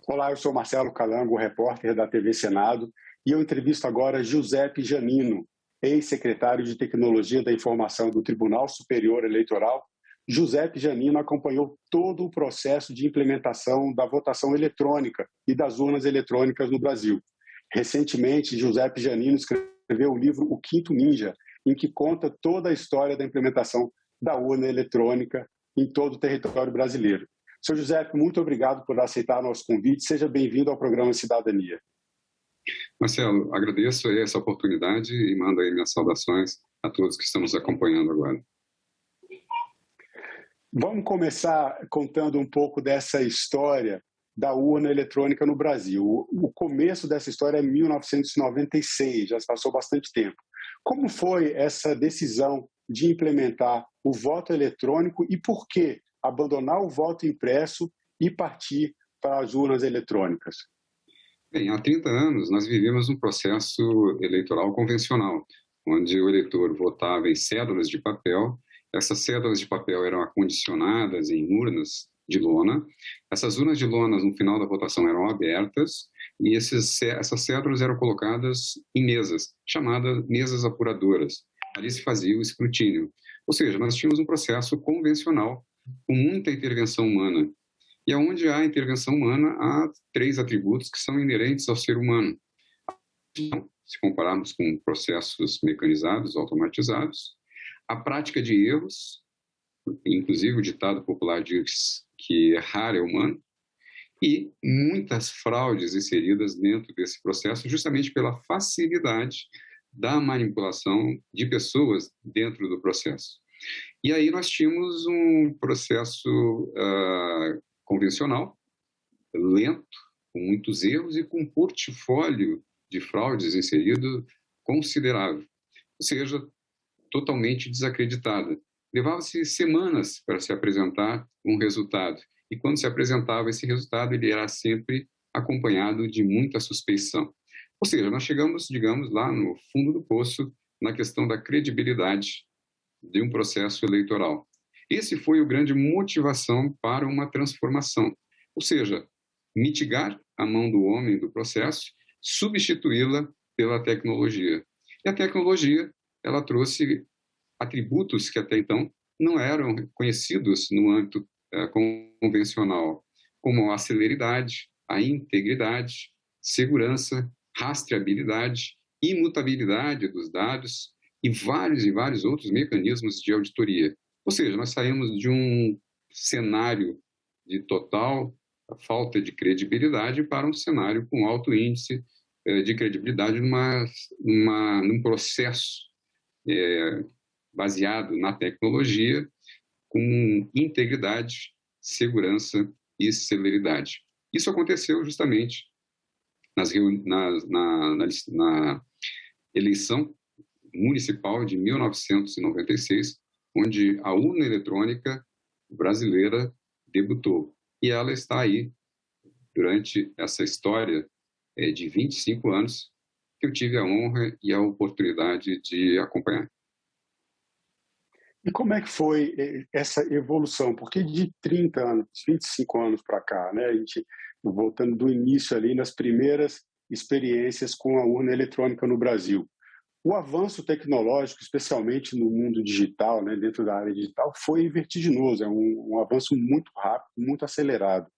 Olá, eu sou Marcelo Calango, repórter da TV Senado, e eu entrevisto agora Giuseppe Janino, ex-secretário de Tecnologia da Informação do Tribunal Superior Eleitoral. Giuseppe Janino acompanhou todo o processo de implementação da votação eletrônica e das urnas eletrônicas no Brasil. Recentemente, Giuseppe Janino escreveu o livro O Quinto Ninja, em que conta toda a história da implementação da urna eletrônica em todo o território brasileiro. Sr. Giuseppe, muito obrigado por aceitar nosso convite. Seja bem-vindo ao programa Cidadania. Marcelo, agradeço essa oportunidade e mando aí minhas saudações a todos que estamos acompanhando agora. Vamos começar contando um pouco dessa história da urna eletrônica no Brasil. O começo dessa história é 1996, já passou bastante tempo. Como foi essa decisão de implementar o voto eletrônico e por que abandonar o voto impresso e partir para as urnas eletrônicas? Bem, há 30 anos nós vivíamos um processo eleitoral convencional, onde o eleitor votava em cédulas de papel. Essas cédulas de papel eram acondicionadas em urnas de lona. Essas urnas de lona, no final da votação, eram abertas e essas cédulas eram colocadas em mesas, chamadas mesas apuradoras. Ali se fazia o escrutínio. Ou seja, nós tínhamos um processo convencional com muita intervenção humana. E onde há intervenção humana, há 3 atributos que são inerentes ao ser humano. Se compararmos com processos mecanizados, automatizados, a prática de erros, inclusive o ditado popular diz que errar é humano, e muitas fraudes inseridas dentro desse processo, justamente pela facilidade da manipulação de pessoas dentro do processo. E aí nós tínhamos um processo convencional, lento, com muitos erros e com um portfólio de fraudes inserido considerável, ou seja, totalmente desacreditada. Levava-se semanas para se apresentar um resultado, e quando se apresentava esse resultado, ele era sempre acompanhado de muita suspeição. Ou seja, nós chegamos, digamos, lá no fundo do poço na questão da credibilidade de um processo eleitoral. Esse foi a grande motivação para uma transformação, ou seja, mitigar a mão do homem do processo, substituí-la pela tecnologia. E a tecnologia, ela trouxe atributos que até então não eram conhecidos no âmbito convencional, como a celeridade, a integridade, segurança, rastreabilidade, imutabilidade dos dados e vários outros mecanismos de auditoria. Ou seja, nós saímos de um cenário de total falta de credibilidade para um cenário com alto índice de credibilidade num processo baseado na tecnologia, com integridade, segurança e celeridade. Isso aconteceu justamente na eleição municipal de 1996, onde a urna eletrônica brasileira debutou. E ela está aí durante essa história de 25 anos que eu tive a honra e a oportunidade de acompanhar. E como é que foi essa evolução? Porque de 30 anos, 25 anos para cá, né, a gente voltando do início ali nas primeiras experiências com a urna eletrônica no Brasil. O avanço tecnológico, especialmente no mundo digital, né, dentro da área digital, foi vertiginoso, é um avanço muito rápido, muito acelerado.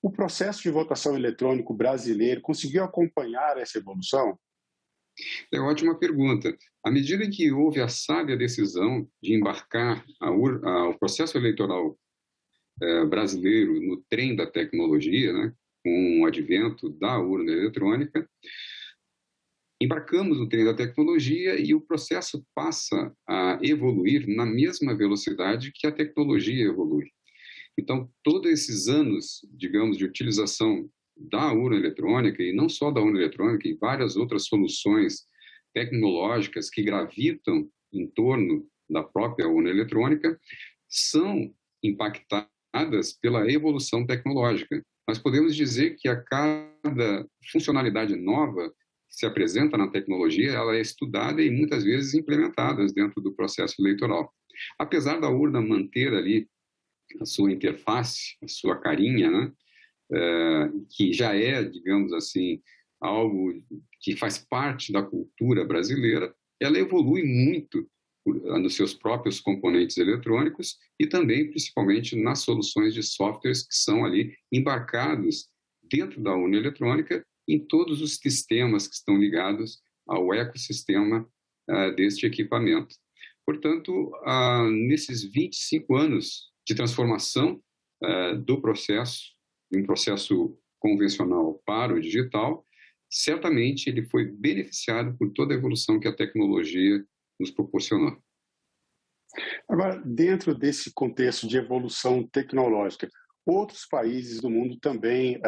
O processo de votação eletrônico brasileiro conseguiu acompanhar essa evolução? É uma ótima pergunta. À medida que houve a sábia decisão de embarcar o processo eleitoral brasileiro no trem da tecnologia, né, com o advento da urna eletrônica, embarcamos no trem da tecnologia e o processo passa a evoluir na mesma velocidade que a tecnologia evolui. Então, todos esses anos, digamos, de utilização da urna eletrônica, e não só da urna eletrônica, e várias outras soluções tecnológicas que gravitam em torno da própria urna eletrônica, são impactadas pela evolução tecnológica. Nós podemos dizer que a cada funcionalidade nova que se apresenta na tecnologia, ela é estudada e muitas vezes implementada dentro do processo eleitoral. Apesar da urna manter ali a sua interface, a sua carinha, né, que já é, digamos assim, algo que faz parte da cultura brasileira, ela evolui muito nos seus próprios componentes eletrônicos e também, principalmente, nas soluções de softwares que são ali embarcados dentro da urna eletrônica em todos os sistemas que estão ligados ao ecossistema deste equipamento. Portanto, nesses 25 anos de transformação do processo, de um processo convencional para o digital, certamente ele foi beneficiado por toda a evolução que a tecnologia nos proporcionou. Agora, dentro desse contexto de evolução tecnológica, outros países do mundo também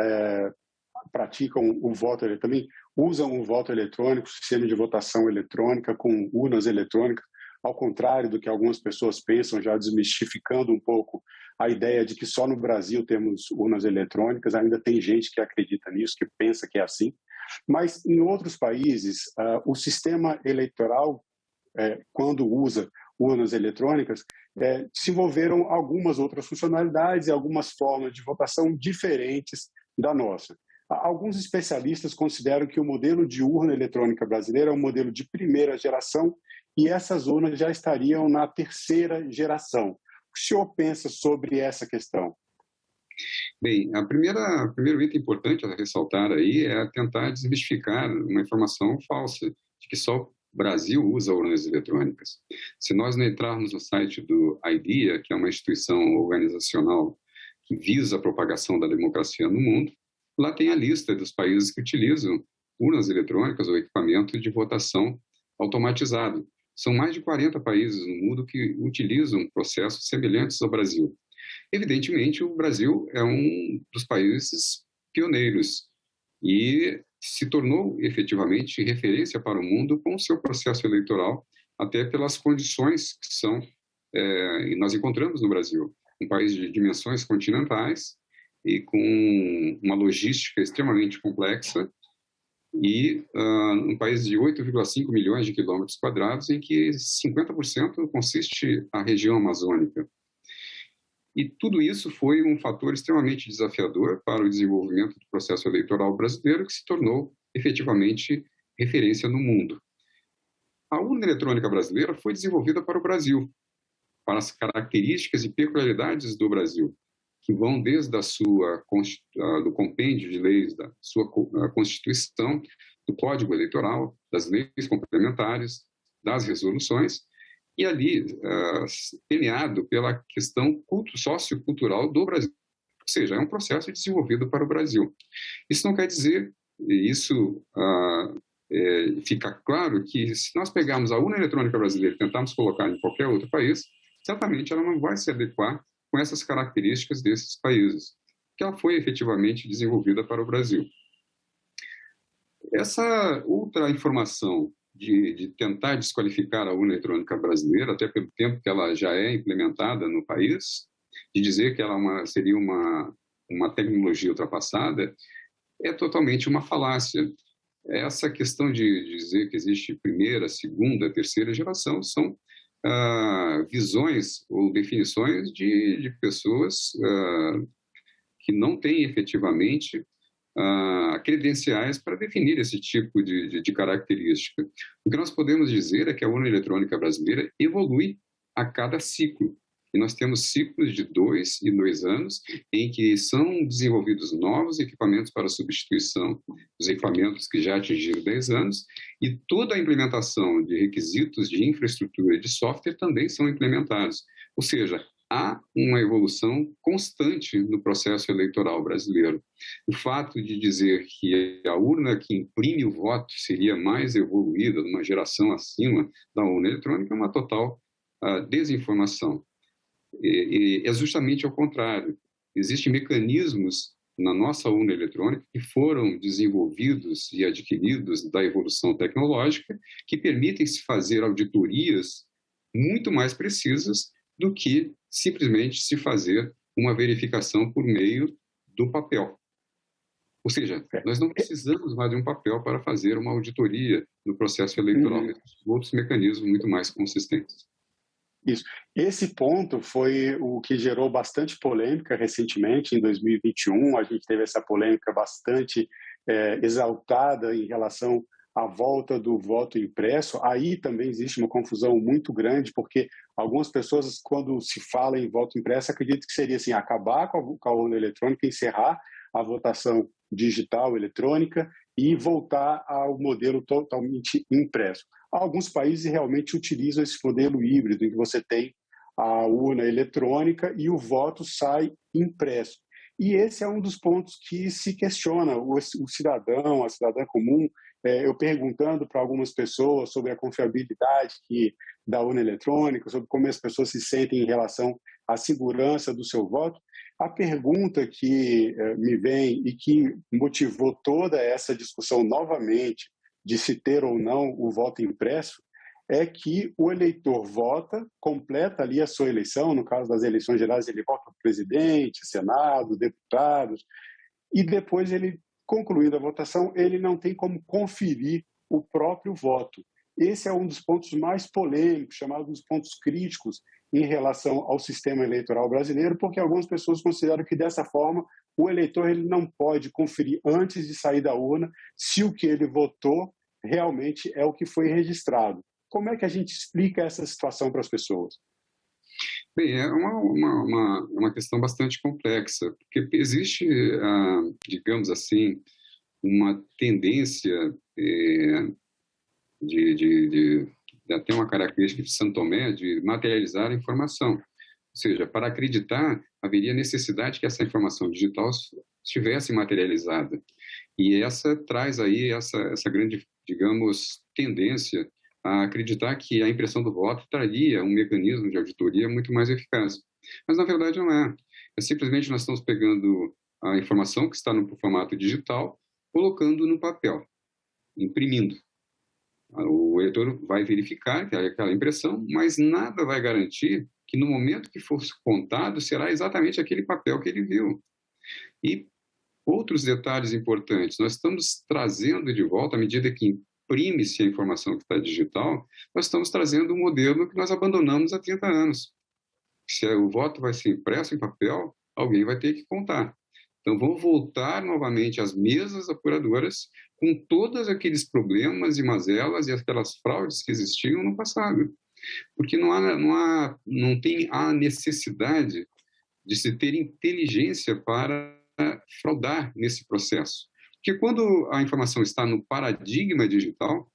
praticam o voto eletrônico, também usam o voto eletrônico, sistema de votação eletrônica com urnas eletrônicas, ao contrário do que algumas pessoas pensam, já desmistificando um pouco a ideia de que só no Brasil temos urnas eletrônicas. Ainda tem gente que acredita nisso, que pensa que é assim. Mas em outros países, o sistema eleitoral, quando usa urnas eletrônicas, desenvolveram algumas outras funcionalidades e algumas formas de votação diferentes da nossa. Alguns especialistas consideram que o modelo de urna eletrônica brasileira é um modelo de primeira geração e essas urnas já estariam na terceira geração. O que o senhor pensa sobre essa questão? Bem, primeiro item importante a ressaltar aí é tentar desmistificar uma informação falsa de que só o Brasil usa urnas eletrônicas. Se nós não entrarmos no site do IDEA, que é uma instituição organizacional que visa a propagação da democracia no mundo, lá tem a lista dos países que utilizam urnas eletrônicas ou equipamento de votação automatizado. São mais de 40 países no mundo que utilizam processos semelhantes ao Brasil. Evidentemente, o Brasil é um dos países pioneiros e se tornou efetivamente referência para o mundo com o seu processo eleitoral, até pelas condições que nós encontramos no Brasil. Um país de dimensões continentais e com uma logística extremamente complexa e um país de 8,5 milhões de quilômetros quadrados, em que 50% consiste a região amazônica. E tudo isso foi um fator extremamente desafiador para o desenvolvimento do processo eleitoral brasileiro, que se tornou efetivamente referência no mundo. A urna eletrônica brasileira foi desenvolvida para o Brasil, para as características e peculiaridades do Brasil, que vão desde do compêndio de leis da sua Constituição, do Código Eleitoral, das leis complementares, das resoluções, e ali permeado pela questão sociocultural do Brasil. Ou seja, é um processo desenvolvido para o Brasil. Isso não quer dizer, fica claro que se nós pegarmos a urna eletrônica brasileira e tentarmos colocar em qualquer outro país, certamente ela não vai se adequar com essas características desses países, que ela foi efetivamente desenvolvida para o Brasil. Essa outra informação de tentar desqualificar a urna eletrônica brasileira, até pelo tempo que ela já é implementada no país, de dizer que ela seria uma tecnologia ultrapassada, é totalmente uma falácia. Essa questão de dizer que existe primeira, segunda, terceira geração são visões ou definições de pessoas que não têm efetivamente credenciais para definir esse tipo de característica. O que nós podemos dizer é que a urna eletrônica brasileira evolui a cada ciclo. E nós temos ciclos de 2 em 2 anos em que são desenvolvidos novos equipamentos para substituição dos equipamentos que já atingiram 10 anos e toda a implementação de requisitos de infraestrutura e de software também são implementados. Ou seja, há uma evolução constante no processo eleitoral brasileiro. O fato de dizer que a urna que imprime o voto seria mais evoluída, numa geração acima da urna eletrônica, é uma total desinformação. É justamente ao contrário. Existem mecanismos na nossa urna eletrônica que foram desenvolvidos e adquiridos da evolução tecnológica que permitem se fazer auditorias muito mais precisas do que simplesmente se fazer uma verificação por meio do papel. Ou seja, nós não precisamos mais de um papel para fazer uma auditoria no processo eleitoral. Outros mecanismos muito mais consistentes. Isso. Esse ponto foi o que gerou bastante polêmica recentemente, em 2021. A gente teve essa polêmica bastante exaltada em relação à volta do voto impresso. Aí também existe uma confusão muito grande, porque algumas pessoas, quando se fala em voto impresso, acreditam que seria assim, acabar com a urna eletrônica, encerrar a votação digital eletrônica e voltar ao modelo totalmente impresso. Alguns países realmente utilizam esse modelo híbrido, em que você tem a urna eletrônica e o voto sai impresso. E esse é um dos pontos que se questiona. O cidadão, a cidadã comum, eu perguntando para algumas pessoas sobre a confiabilidade da urna eletrônica, sobre como as pessoas se sentem em relação à segurança do seu voto, a pergunta que me vem e que motivou toda essa discussão novamente de se ter ou não o voto impresso, é que o eleitor vota, completa ali a sua eleição, no caso das eleições gerais, ele vota para presidente, senado, deputados, e depois ele, concluída a votação, ele não tem como conferir o próprio voto. Esse é um dos pontos mais polêmicos, chamados dos pontos críticos, em relação ao sistema eleitoral brasileiro, porque algumas pessoas consideram que, dessa forma, o eleitor ele não pode conferir antes de sair da urna se o que ele votou realmente é o que foi registrado. Como é que a gente explica essa situação para as pessoas? Bem, é uma questão bastante complexa, porque existe, digamos assim, uma tendência de ter uma característica de São Tomé de materializar a informação. Ou seja, para acreditar, haveria necessidade que essa informação digital estivesse materializada. E essa traz aí essa grande, digamos, tendência a acreditar que a impressão do voto traria um mecanismo de auditoria muito mais eficaz. Mas, na verdade, não é. É simplesmente nós estamos pegando a informação que está no formato digital, colocando no papel, imprimindo. O eleitor vai verificar que é aquela impressão, mas nada vai garantir que no momento que for contado será exatamente aquele papel que ele viu. E outros detalhes importantes, nós estamos trazendo de volta, à medida que imprime-se a informação que está digital, nós estamos trazendo um modelo que nós abandonamos há 30 anos. Se o voto vai ser impresso em papel, alguém vai ter que contar. Então, vamos voltar novamente às mesas apuradoras com todos aqueles problemas e mazelas e aquelas fraudes que existiam no passado. Porque não tem a necessidade de se ter inteligência para fraudar nesse processo. Porque quando a informação está no paradigma digital,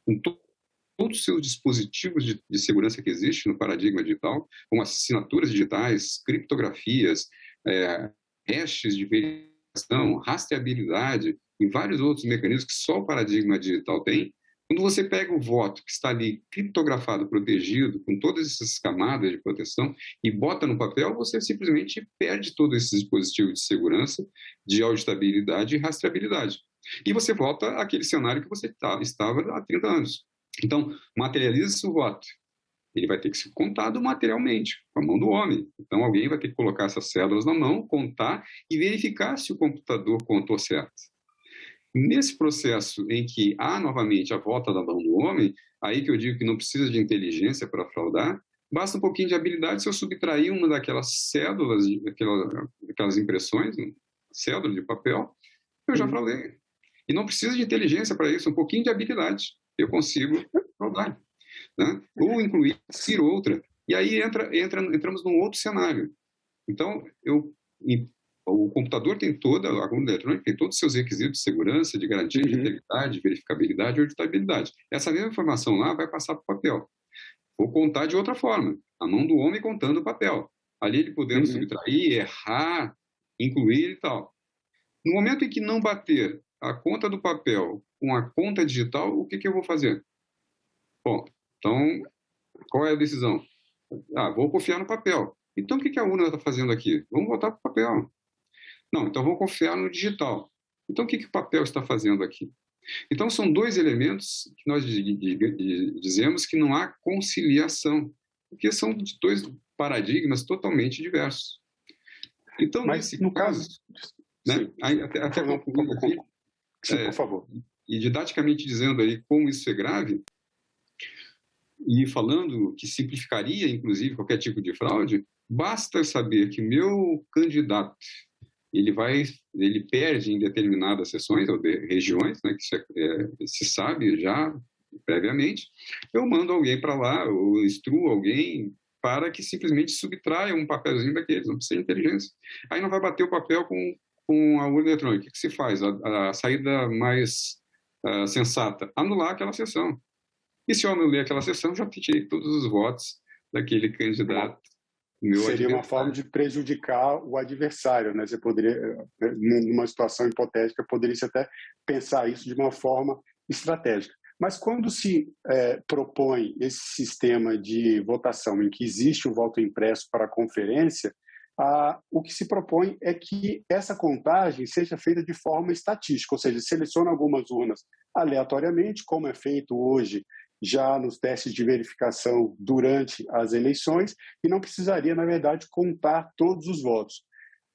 com todos os seus dispositivos de segurança que existem no paradigma digital, como assinaturas digitais, criptografias, hashes de verificação, rastreabilidade e vários outros mecanismos que só o paradigma digital tem, quando você pega o voto que está ali criptografado, protegido, com todas essas camadas de proteção, e bota no papel, você simplesmente perde todos esses dispositivos de segurança, de auditabilidade e rastreabilidade. E você volta àquele cenário que você estava há 30 anos. Então, materializa-se o voto. Ele vai ter que ser contado materialmente, com a mão do homem. Então, alguém vai ter que colocar essas cédulas na mão, contar e verificar se o computador contou certo. Nesse processo em que há novamente a volta da mão do homem, aí que eu digo que não precisa de inteligência para fraudar, basta um pouquinho de habilidade. Se eu subtrair uma daquelas cédulas, daquelas impressões, cédula de papel, eu já fraudei. E não precisa de inteligência para isso, um pouquinho de habilidade, eu consigo fraudar. Né? Ou incluir outra. E aí entramos num outro cenário. Então, o computador tem toda, a urna eletrônica tem todos os seus requisitos de segurança, de garantia de integridade, verificabilidade e auditabilidade. Essa mesma informação lá vai passar para o papel. Vou contar de outra forma, a mão do homem contando o papel. Ali ele podendo subtrair, errar, incluir e tal. No momento em que não bater a conta do papel com a conta digital, o que eu vou fazer? Bom, então, qual é a decisão? Vou confiar no papel. Então, o que a urna está fazendo aqui? Vamos voltar para o papel. Não, então vamos confiar no digital. Então, o que o papel está fazendo aqui? Então, são dois elementos que nós dizemos que não há conciliação, porque são dois paradigmas totalmente diversos. Então, mas nesse no caso... Né, até concluindo aqui, sim, por favor. E didaticamente dizendo aí como isso é grave, e falando que simplificaria, inclusive, qualquer tipo de fraude, basta saber que meu candidato ele perde em determinadas sessões ou regiões, né, que se sabe já previamente, eu mando alguém para lá, ou instruo alguém para que simplesmente subtraia um papelzinho daqueles, não precisa de inteligência. Aí não vai bater o papel com a urna eletrônica. O que se faz? A saída mais sensata, anular aquela sessão. E se eu anulei aquela sessão, já tirei todos os votos daquele candidato. Seria uma forma de prejudicar o adversário, né? Você poderia, numa situação hipotética, poderia-se até pensar isso de uma forma estratégica. Mas quando se propõe esse sistema de votação em que existe o voto impresso para a conferência, o que se propõe é que essa contagem seja feita de forma estatística, ou seja, seleciona algumas urnas aleatoriamente, como é feito hoje já nos testes de verificação durante as eleições, e não precisaria, na verdade, contar todos os votos.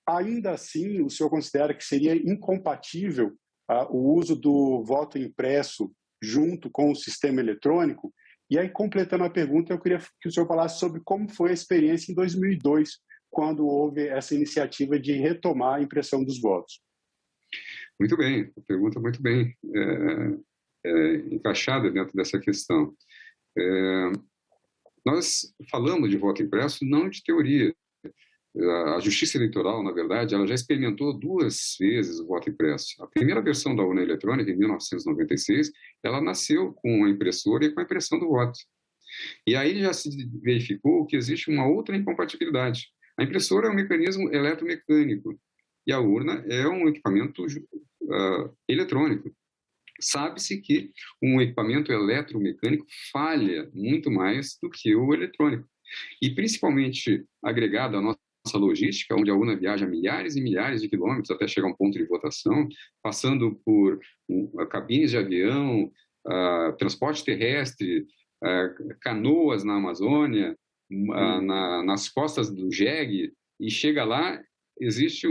Ainda assim, o senhor considera que seria incompatível o uso do voto impresso junto com o sistema eletrônico? E aí, completando a pergunta, eu queria que o senhor falasse sobre como foi a experiência em 2002, quando houve essa iniciativa de retomar a impressão dos votos. Muito bem, a pergunta muito bem encaixada dentro dessa questão. Nós falamos de voto impresso não de teoria. A Justiça Eleitoral, na verdade, ela já experimentou 2 vezes o voto impresso. A primeira versão da urna eletrônica, em 1996, ela nasceu com a impressora e com a impressão do voto. E aí já se verificou que existe uma outra incompatibilidade. A impressora é um mecanismo eletromecânico e a urna é um equipamento eletrônico. Sabe-se que um equipamento eletromecânico falha muito mais do que o eletrônico. E principalmente agregado à nossa logística, onde a urna viaja milhares e milhares de quilômetros até chegar a um ponto de votação, passando por cabines de avião, transporte terrestre, canoas na Amazônia, nas costas do jegue, e chega lá, existe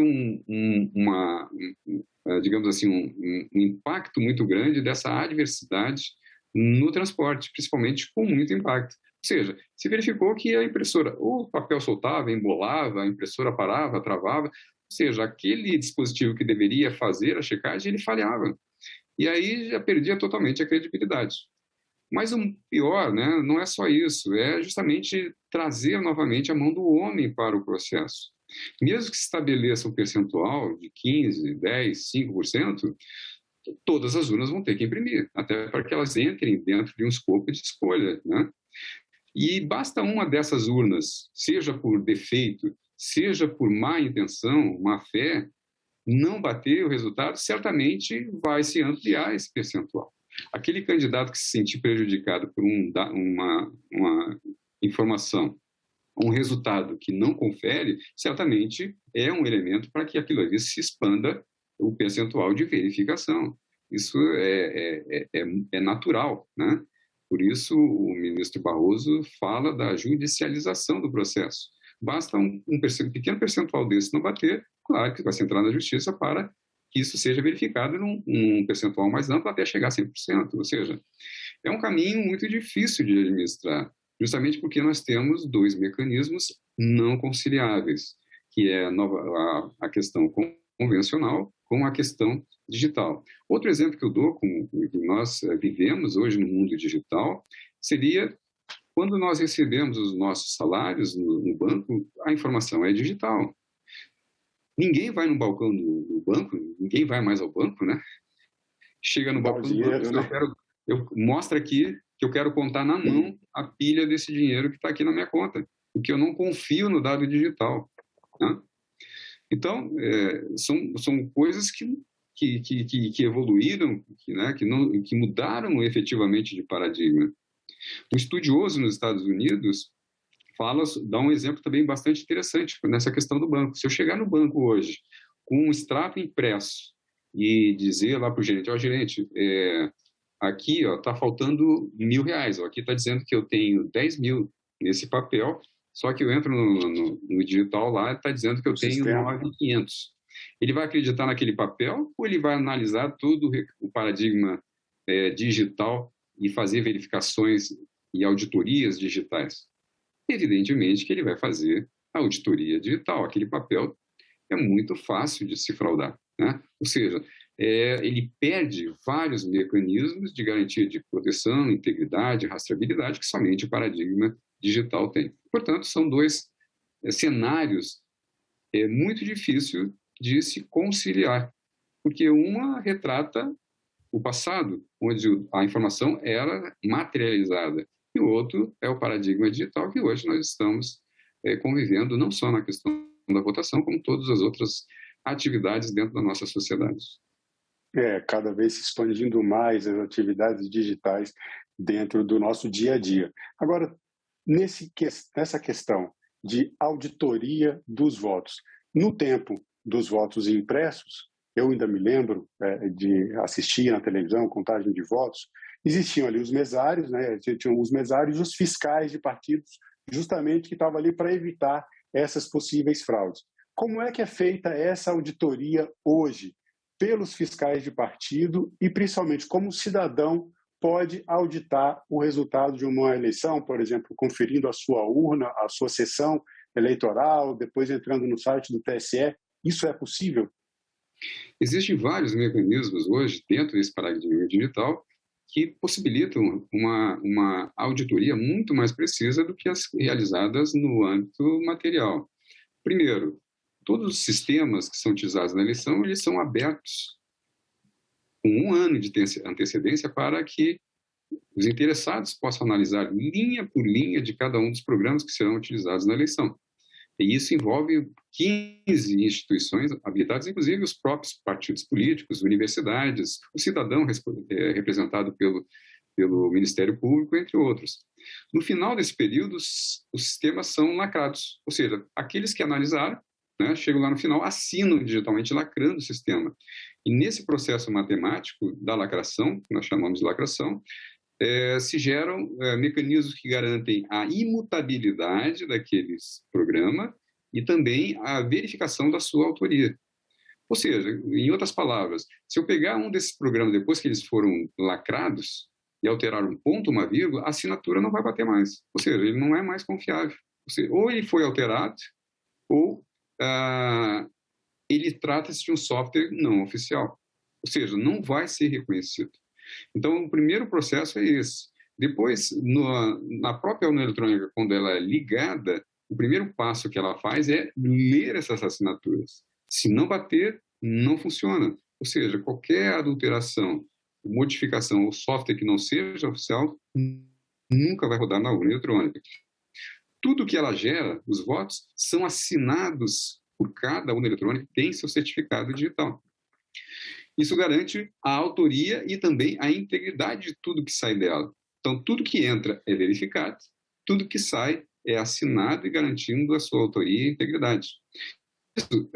digamos assim, um impacto muito grande dessa adversidade no transporte, principalmente com muito impacto. Ou seja, se verificou que a impressora, o papel soltava, embolava, a impressora parava, travava, ou seja, aquele dispositivo que deveria fazer a checagem, ele falhava. E aí já perdia totalmente a credibilidade. Mas o pior, né, não é só isso, é justamente trazer novamente a mão do homem para o processo. Mesmo que se estabeleça um percentual de 15%, 10%, 5%, todas as urnas vão ter que imprimir, até para que elas entrem dentro de um escopo de escolha, né? E basta uma dessas urnas, seja por defeito, seja por má intenção, má fé, não bater o resultado, certamente vai se ampliar esse percentual. Aquele candidato que se sentir prejudicado por uma informação, um resultado que não confere, certamente é um elemento para que aquilo ali se expanda o percentual de verificação. Isso é natural, né? Por isso, o ministro Barroso fala da judicialização do processo. Basta um pequeno percentual desse não bater, claro que vai ser entrar na justiça para que isso seja verificado num percentual mais amplo até chegar a 100%. Ou seja, é um caminho muito difícil de administrar, justamente porque nós temos 2 mecanismos não conciliáveis, que é a questão convencional com a questão digital. Outro exemplo que eu dou, como nós vivemos hoje no mundo digital, seria quando nós recebemos os nossos salários no banco, a informação é digital. Ninguém vai no balcão do banco, ninguém vai mais ao banco, né? Chega no balcão do banco, né? Mostra aqui que eu quero contar na mão a pilha desse dinheiro que está aqui na minha conta, porque eu não confio no dado digital, né? Então, são coisas que evoluíram, que mudaram efetivamente de paradigma. Um estudioso nos Estados Unidos dá um exemplo também bastante interessante nessa questão do banco. Se eu chegar no banco hoje com um extrato impresso e dizer lá para o gerente, gerente, aqui está faltando R$1.000, aqui está dizendo que eu tenho 10 mil nesse papel, só que eu entro no digital lá e está dizendo que eu tenho 9.500. Ele vai acreditar naquele papel ou ele vai analisar todo o paradigma digital e fazer verificações e auditorias digitais? Evidentemente que ele vai fazer a auditoria digital. Aquele papel é muito fácil de se fraudar, né? Ou seja, ele perde vários mecanismos de garantia de proteção, integridade, rastreabilidade que somente o paradigma digital tem. Portanto, são dois cenários muito difíceis de se conciliar, porque uma retrata o passado, onde a informação era materializada, e o outro é o paradigma digital que hoje nós estamos convivendo, não só na questão da votação, como todas as outras atividades dentro da nossa sociedade. Cada vez se expandindo mais as atividades digitais dentro do nosso dia a dia. Agora, nessa questão de auditoria dos votos, no tempo dos votos impressos, eu ainda me lembro de assistir na televisão contagem de votos, existiam ali os mesários, né? Tinham os mesários e os fiscais de partidos, justamente que estavam ali para evitar essas possíveis fraudes. Como é que é feita essa auditoria hoje pelos fiscais de partido e, principalmente, como o cidadão pode auditar o resultado de uma eleição, por exemplo, conferindo a sua urna, a sua sessão eleitoral, depois entrando no site do TSE? Isso é possível? Existem vários mecanismos hoje dentro desse paradigma digital que possibilitam uma auditoria muito mais precisa do que as realizadas no âmbito material. Primeiro, todos os sistemas que são utilizados na eleição, eles são abertos com 1 ano de antecedência para que os interessados possam analisar linha por linha de cada um dos programas que serão utilizados na eleição. E isso envolve 15 instituições habilitadas, inclusive os próprios partidos políticos, universidades, o cidadão representado pelo Ministério Público, entre outros. No final desse período, os sistemas são lacrados, ou seja, aqueles que analisaram, né, chegam lá no final, assinam digitalmente, lacrando o sistema. E nesse processo matemático da lacração, que nós chamamos de lacração, se geram mecanismos que garantem a imutabilidade daqueles programas e também a verificação da sua autoria. Ou seja, em outras palavras, se eu pegar um desses programas depois que eles foram lacrados e alterar um ponto, uma vírgula, a assinatura não vai bater mais. Ou seja, ele não é mais confiável. Ou ele foi alterado, ou ele trata-se de um software não oficial. Ou seja, não vai ser reconhecido. Então, o primeiro processo é esse. Depois, na própria urna eletrônica, quando ela é ligada, o primeiro passo que ela faz é ler essas assinaturas. Se não bater, não funciona. Ou seja, qualquer adulteração, modificação ou software que não seja oficial, nunca vai rodar na urna eletrônica. Tudo que ela gera, os votos, são assinados por cada urna eletrônica que tem seu certificado digital. Isso garante a autoria e também a integridade de tudo que sai dela. Então, tudo que entra é verificado, tudo que sai é assinado e garantindo a sua autoria e integridade. Isso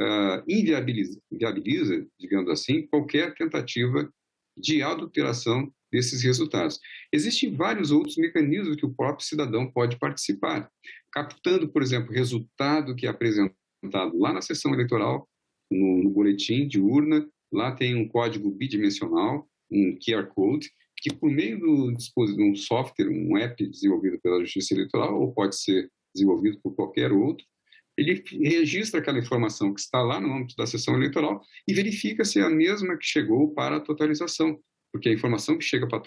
inviabiliza, digamos assim, qualquer tentativa de adulteração desses resultados. Existem vários outros mecanismos que o próprio cidadão pode participar, captando, por exemplo, o resultado que é apresentado lá na sessão eleitoral, no boletim de urna. Lá tem um código bidimensional, um QR Code, que por meio de um software, um app desenvolvido pela Justiça Eleitoral, ou pode ser desenvolvido por qualquer outro, ele registra aquela informação que está lá no âmbito da sessão eleitoral e verifica se é a mesma que chegou para a totalização, porque a informação que chega para a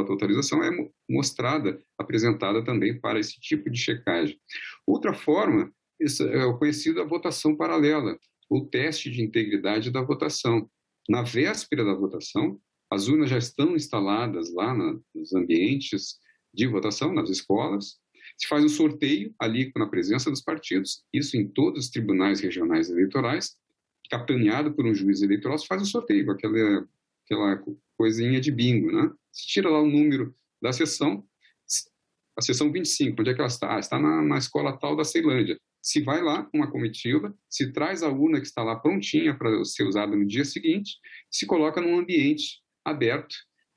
totalização é mostrada, apresentada também para esse tipo de checagem. Outra forma é o conhecido a votação paralela, o teste de integridade da votação. Na véspera da votação, as urnas já estão instaladas lá nos ambientes de votação, nas escolas. Se faz um sorteio ali na presença dos partidos, isso em todos os tribunais regionais eleitorais, capitaneado por um juiz eleitoral, se faz um sorteio, aquela coisinha de bingo, né? Se tira lá o número da sessão, a sessão 25, onde é que ela está? Está na escola tal da Ceilândia. Se vai lá uma comitiva, se traz a urna que está lá prontinha para ser usada no dia seguinte, se coloca num ambiente aberto,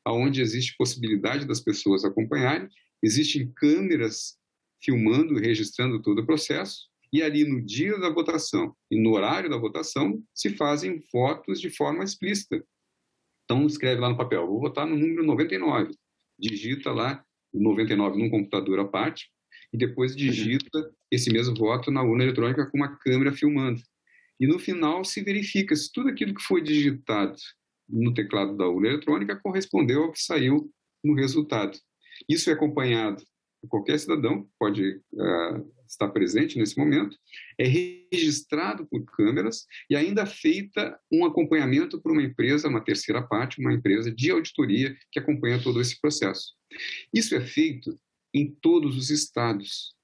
onde existe possibilidade das pessoas acompanharem, existem câmeras filmando e registrando todo o processo, e ali no dia da votação e no horário da votação se fazem votos de forma explícita. Então escreve lá no papel, vou votar no número 99, digita lá o 99 num computador à parte, e depois digita esse mesmo voto na urna eletrônica com uma câmera filmando. E no final se verifica se tudo aquilo que foi digitado no teclado da urna eletrônica correspondeu ao que saiu no resultado. Isso é acompanhado por qualquer cidadão, pode estar presente nesse momento, é registrado por câmeras e ainda feita um acompanhamento por uma empresa, uma terceira parte, uma empresa de auditoria que acompanha todo esse processo. Isso é feito em todos os estados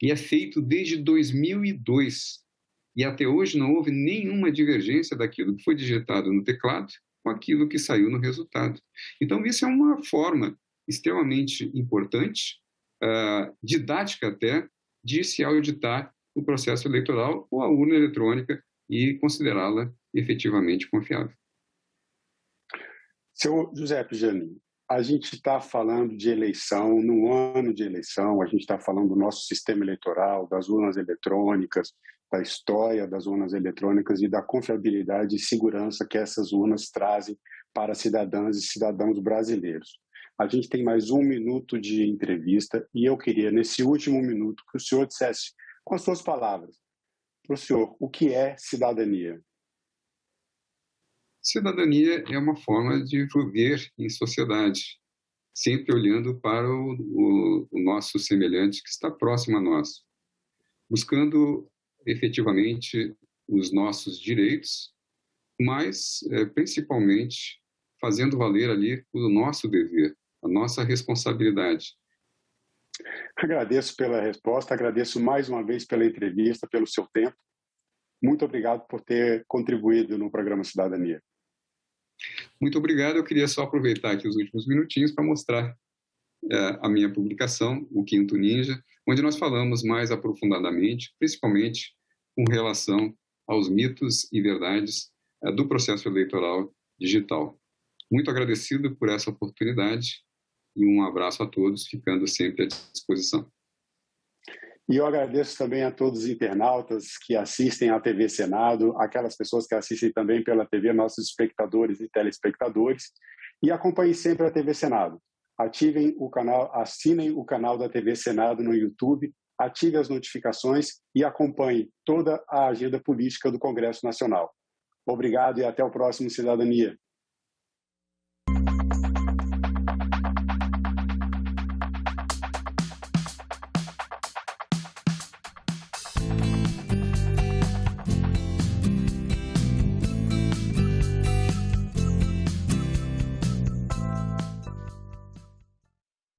e é feito desde 2002. E até hoje não houve nenhuma divergência daquilo que foi digitado no teclado com aquilo que saiu no resultado. Então, isso é uma forma extremamente importante, didática até, de se auditar o processo eleitoral ou a urna eletrônica e considerá-la efetivamente confiável. Seu Giuseppe Janino, a gente está falando de eleição, num ano de eleição, a gente está falando do nosso sistema eleitoral, das urnas eletrônicas, da história das urnas eletrônicas e da confiabilidade e segurança que essas urnas trazem para cidadãs e cidadãos brasileiros. A gente tem mais 1 minuto de entrevista e eu queria, nesse último minuto, que o senhor dissesse, com as suas palavras, para o senhor, o que é cidadania? Cidadania é uma forma de viver em sociedade, sempre olhando para o nosso semelhante que está próximo a nós, buscando efetivamente os nossos direitos, mas principalmente fazendo valer ali o nosso dever, a nossa responsabilidade. Agradeço pela resposta, agradeço mais uma vez pela entrevista, pelo seu tempo. Muito obrigado por ter contribuído no programa Cidadania. Muito obrigado. Eu queria só aproveitar aqui os últimos minutinhos para mostrar a minha publicação, o Quinto Ninja, onde nós falamos mais aprofundadamente, principalmente com relação aos mitos e verdades do processo eleitoral digital. Muito agradecido por essa oportunidade e um abraço a todos, ficando sempre à disposição. E eu agradeço também a todos os internautas que assistem à TV Senado, aquelas pessoas que assistem também pela TV, nossos espectadores e telespectadores, e acompanhem sempre a TV Senado. Ativem o canal, assinem o canal da TV Senado no YouTube, ativem as notificações e acompanhem toda a agenda política do Congresso Nacional. Obrigado e até o próximo Cidadania.